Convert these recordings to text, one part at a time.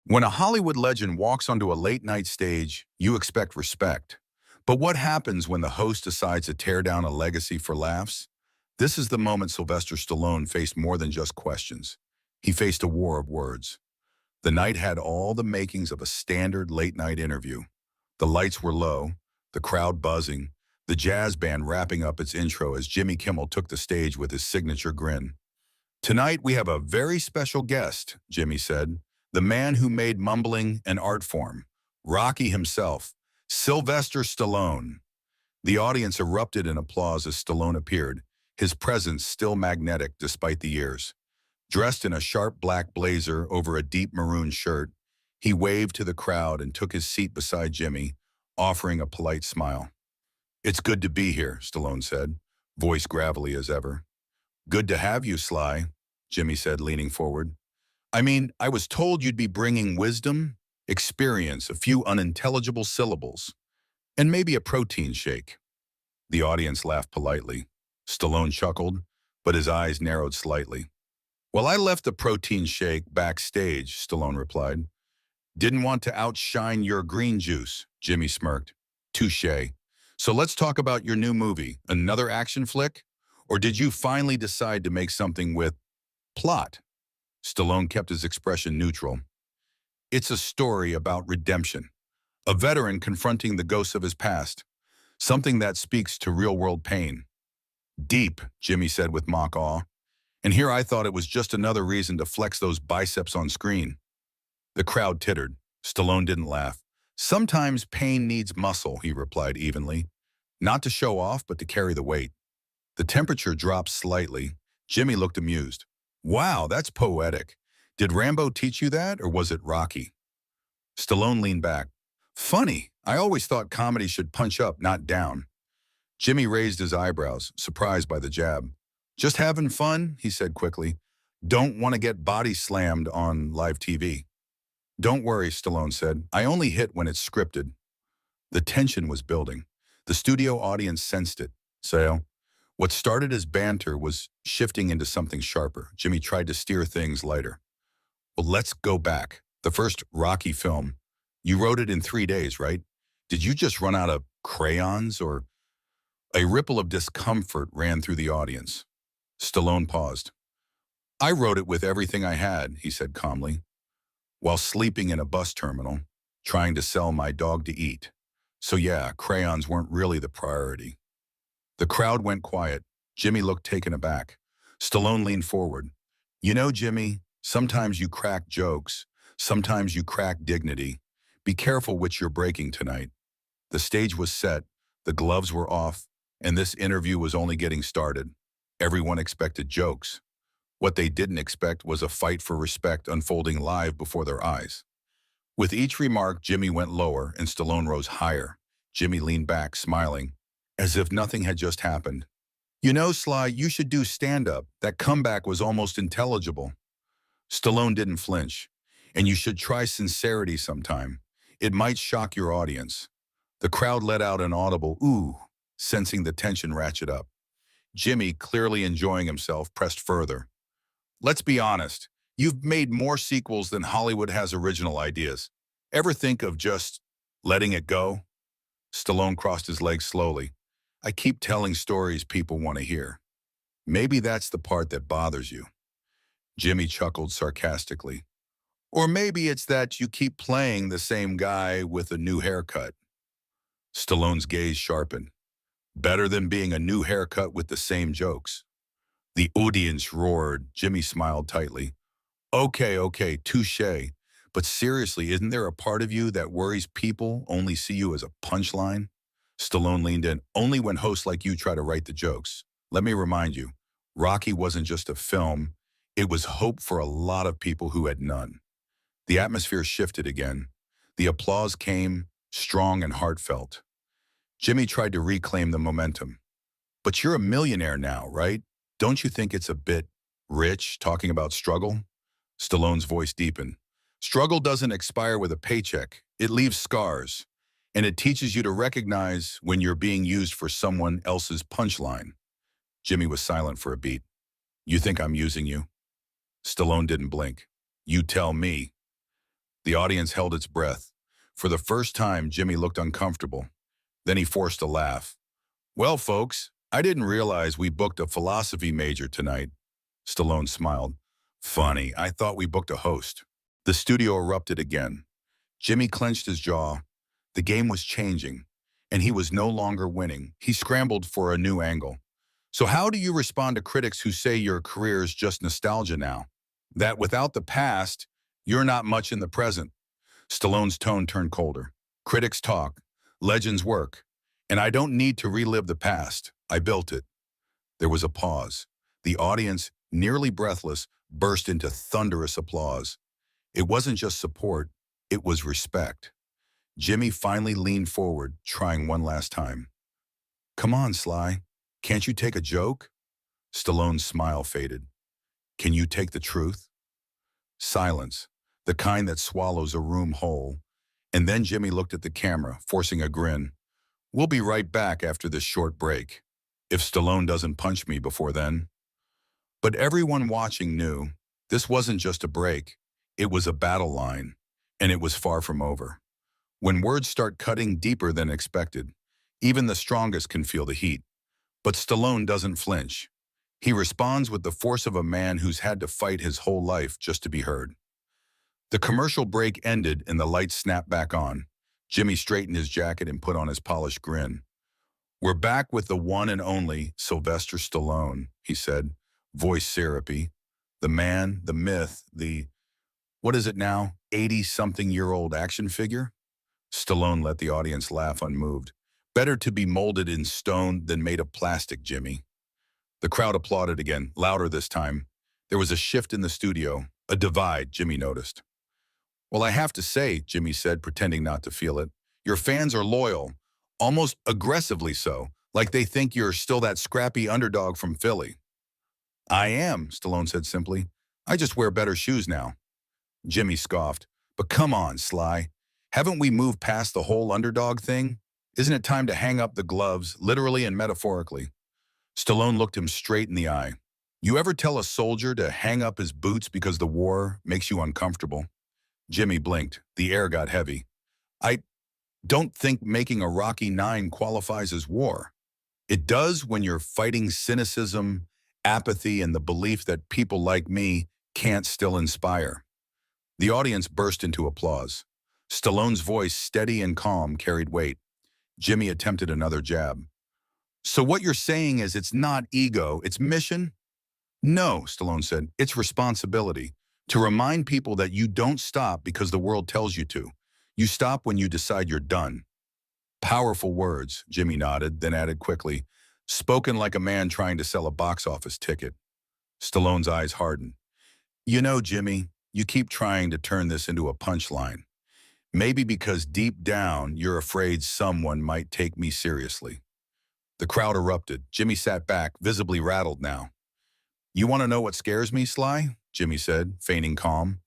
When a Hollywood legend walks onto a late-night stage, you expect respect. But what happens when the host decides to tear down a legacy for laughs? This is the moment Sylvester Stallone faced more than just questions. He faced a war of words. The night had all the makings of a standard late-night interview. The lights were low, the crowd buzzing, the jazz band wrapping up its intro as Jimmy Kimmel took the stage with his signature grin. "Tonight we have a very special guest," Jimmy said. "The man who made mumbling an art form. Rocky himself, Sylvester Stallone." The audience erupted in applause as Stallone appeared, his presence still magnetic despite the years. Dressed in a sharp black blazer over a deep maroon shirt, he waved to the crowd and took his seat beside Jimmy, offering a polite smile. "It's good to be here," Stallone said, voice gravelly as ever. "Good to have you, Sly," Jimmy said, leaning forward. I was told you'd be bringing wisdom, experience, a few unintelligible syllables, and maybe a protein shake." The audience laughed politely. Stallone chuckled, but his eyes narrowed slightly. "Well, I left the protein shake backstage," Stallone replied. "Didn't want to outshine your green juice," Jimmy smirked. "Touché. So let's talk about your new movie, another action flick? Or did you finally decide to make something with plot?" Stallone kept his expression neutral. "It's a story about redemption. A veteran confronting the ghosts of his past. Something that speaks to real-world pain." "Deep," Jimmy said with mock awe. "And here I thought it was just another reason to flex those biceps on screen." The crowd tittered. Stallone didn't laugh. "Sometimes pain needs muscle," he replied evenly. "Not to show off, but to carry the weight." The temperature dropped slightly. Jimmy looked amused. "Wow, that's poetic. Did Rambo teach you that, or was it Rocky?" Stallone leaned back. "Funny, I always thought comedy should punch up, not down." Jimmy raised his eyebrows, surprised by the jab. "Just having fun," he said quickly. "Don't want to get body slammed on live TV." "Don't worry," Stallone said. "I only hit when it's scripted." The tension was building. The studio audience sensed it. So, what started as banter was shifting into something sharper. Jimmy tried to steer things lighter. "Well, let's go back. The first Rocky film. You wrote it in 3 days, right? Did you just run out of crayons, or—" A ripple of discomfort ran through the audience. Stallone paused. "I wrote it with everything I had," he said calmly, "while sleeping in a bus terminal, trying to sell my dog to eat. So yeah, crayons weren't really the priority." The crowd went quiet. Jimmy looked taken aback. Stallone leaned forward. "You know, Jimmy, sometimes you crack jokes. Sometimes you crack dignity. Be careful which you're breaking tonight." The stage was set, the gloves were off, and this interview was only getting started. Everyone expected jokes. What they didn't expect was a fight for respect unfolding live before their eyes. With each remark, Jimmy went lower and Stallone rose higher. Jimmy leaned back, smiling, as if nothing had just happened. "You know, Sly, you should do stand-up. That comeback was almost intelligible." Stallone didn't flinch. "And you should try sincerity sometime. It might shock your audience." The crowd let out an audible "ooh," sensing the tension ratchet up. Jimmy, clearly enjoying himself, pressed further. "Let's be honest. You've made more sequels than Hollywood has original ideas. Ever think of just letting it go?" Stallone crossed his legs slowly. "I keep telling stories people want to hear. Maybe that's the part that bothers you." Jimmy chuckled sarcastically. "Or maybe it's that you keep playing the same guy with a new haircut." Stallone's gaze sharpened. "Better than being a new haircut with the same jokes." The audience roared. Jimmy smiled tightly. Okay, touche. But seriously, isn't there a part of you that worries people only see you as a punchline?" Stallone leaned in. "Only when hosts like you try to write the jokes. Let me remind you, Rocky wasn't just a film. It was hope for a lot of people who had none." The atmosphere shifted again. The applause came, strong and heartfelt. Jimmy tried to reclaim the momentum. "But you're a millionaire now, right? Don't you think it's a bit rich talking about struggle?" Stallone's voice deepened. "Struggle doesn't expire with a paycheck. It leaves scars. And it teaches you to recognize when you're being used for someone else's punchline." Jimmy was silent for a beat. "You think I'm using you?" Stallone didn't blink. "You tell me." The audience held its breath. For the first time, Jimmy looked uncomfortable. Then he forced a laugh. Well, folks, I didn't realize we booked a philosophy major tonight. Stallone smiled. Funny, I thought we booked a host. The studio erupted again. Jimmy clenched his jaw. The game was changing, and he was no longer winning. He scrambled for a new angle. So how do you respond to critics who say your career is just nostalgia now? That without the past, you're not much in the present? Stallone's tone turned colder. Critics talk, legends work, and I don't need to relive the past. I built it. There was a pause. The audience, nearly breathless, burst into thunderous applause. It wasn't just support, it was respect. Jimmy finally leaned forward, trying one last time. Come on, Sly. Can't you take a joke? Stallone's smile faded. Can you take the truth? Silence, the kind that swallows a room whole. And then Jimmy looked at the camera, forcing a grin. We'll be right back after this short break. If Stallone doesn't punch me before then. But everyone watching knew this wasn't just a break. It was a battle line, and it was far from over. When words start cutting deeper than expected, even the strongest can feel the heat. But Stallone doesn't flinch. He responds with the force of a man who's had to fight his whole life just to be heard. The commercial break ended and the lights snapped back on. Jimmy straightened his jacket and put on his polished grin. We're back with the one and only Sylvester Stallone, he said, voice syrupy. The man, the myth, what is it now, 80-something-year-old action figure? Stallone let the audience laugh unmoved. Better to be molded in stone than made of plastic, Jimmy. The crowd applauded again, louder this time. There was a shift in the studio, a divide, Jimmy noticed. Well, I have to say, Jimmy said, pretending not to feel it, your fans are loyal, almost aggressively so, like they think you're still that scrappy underdog from Philly. I am, Stallone said simply. I just wear better shoes now. Jimmy scoffed. But come on, Sly. Haven't we moved past the whole underdog thing? Isn't it time to hang up the gloves, literally and metaphorically? Stallone looked him straight in the eye. You ever tell a soldier to hang up his boots because the war makes you uncomfortable? Jimmy blinked. The air got heavy. I don't think making a Rocky IX qualifies as war. It does when you're fighting cynicism, apathy, and the belief that people like me can't still inspire. The audience burst into applause. Stallone's voice, steady and calm, carried weight. Jimmy attempted another jab. So what you're saying is it's not ego, it's mission? No, Stallone said, it's responsibility. To remind people that you don't stop because the world tells you to. You stop when you decide you're done. Powerful words, Jimmy nodded, then added quickly, spoken like a man trying to sell a box office ticket. Stallone's eyes hardened. You know, Jimmy, you keep trying to turn this into a punchline. Maybe because deep down you're afraid someone might take me seriously. The crowd erupted. Jimmy sat back, visibly rattled now. You want to know what scares me, Sly? Jimmy said, feigning calm.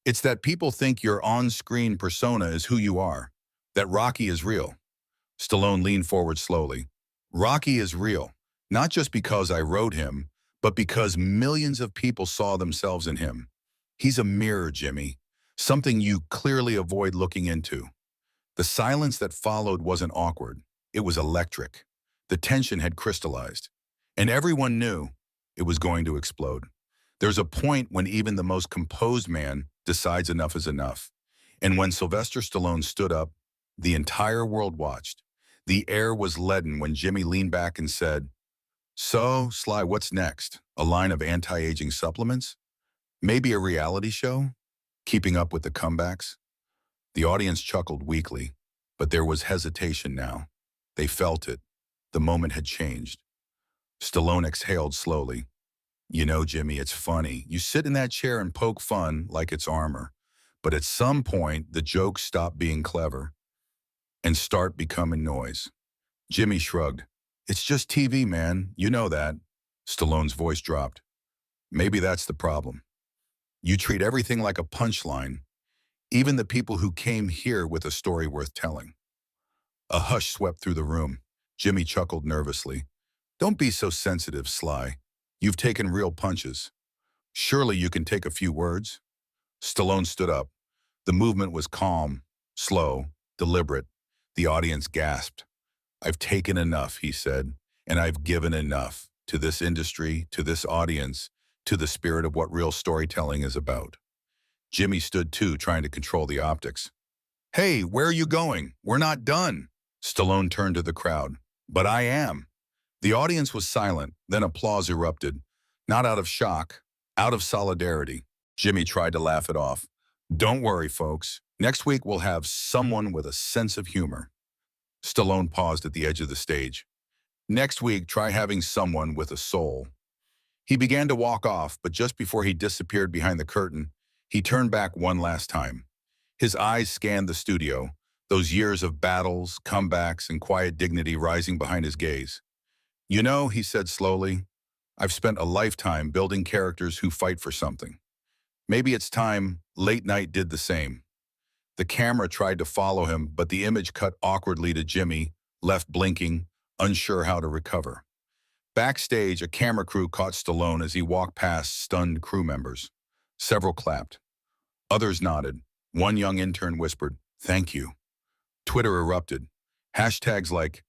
It's that people think your on-screen persona is who you are, that Rocky is real. Stallone leaned forward slowly. Rocky is real, not just because I wrote him, but because millions of people saw themselves in him. He's a mirror, Jimmy, something you clearly avoid looking into. The silence that followed wasn't awkward. It was electric. The tension had crystallized, and everyone knew it was going to explode. There's a point when even the most composed man decides enough is enough. And when Sylvester Stallone stood up, the entire world watched. The air was leaden when Jimmy leaned back and said, So, Sly, what's next? A line of anti-aging supplements? Maybe a reality show? Keeping up with the comebacks? The audience chuckled weakly, but there was hesitation now. They felt it. The moment had changed. Stallone exhaled slowly. You know, Jimmy, it's funny. You sit in that chair and poke fun like it's armor. But at some point, the jokes stop being clever and start becoming noise. Jimmy shrugged. It's just TV, man. You know that. Stallone's voice dropped. Maybe that's the problem. You treat everything like a punchline, even the people who came here with a story worth telling. A hush swept through the room. Jimmy chuckled nervously. Don't be so sensitive, Sly. You've taken real punches. Surely you can take a few words? Stallone stood up. The movement was calm, slow, deliberate. The audience gasped. "I've taken enough," he said, "and I've given enough to this industry, to this audience, to the spirit of what real storytelling is about." Jimmy stood too, trying to control the optics. "Hey, where are you going? We're not done." Stallone turned to the crowd. "But I am." The audience was silent, then applause erupted. Not out of shock, out of solidarity. Jimmy tried to laugh it off. "Don't worry, folks. Next week we'll have someone with a sense of humor." Stallone paused at the edge of the stage. "Next week, try having someone with a soul." He began to walk off, but just before he disappeared behind the curtain, he turned back one last time. His eyes scanned the studio, those years of battles, comebacks, and quiet dignity rising behind his gaze. "You know," he said slowly, "I've spent a lifetime building characters who fight for something. Maybe it's time late night did the same." The camera tried to follow him, but the image cut awkwardly to Jimmy, left blinking, unsure how to recover. Backstage, a camera crew caught Stallone as he walked past stunned crew members. Several clapped. Others nodded. One young intern whispered, "Thank you." Twitter erupted. Hashtags like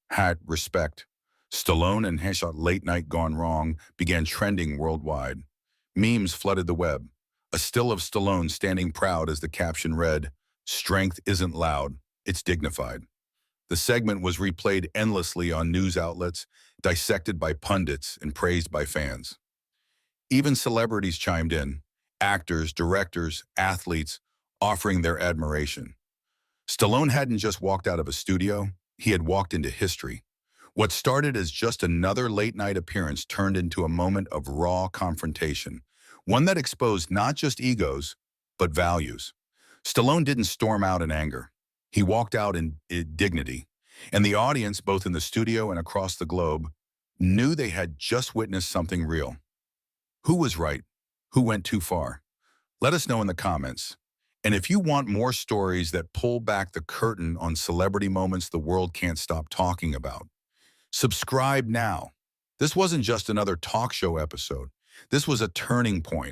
#respect, Stallone and #late night gone wrong began trending worldwide. Memes flooded the web. A still of Stallone standing proud as the caption read, "Strength isn't loud, it's dignified." The segment was replayed endlessly on news outlets, dissected by pundits and praised by fans. Even celebrities chimed in, actors, directors, athletes, offering their admiration. Stallone hadn't just walked out of a studio, he had walked into history. What started as just another late-night appearance turned into a moment of raw confrontation, one that exposed not just egos, but values. Stallone didn't storm out in anger. He walked out in dignity, and the audience, both in the studio and across the globe, knew they had just witnessed something real. Who was right? Who went too far? Let us know in the comments. And if you want more stories that pull back the curtain on celebrity moments the world can't stop talking about, subscribe now. This wasn't just another talk show episode. This was a turning point.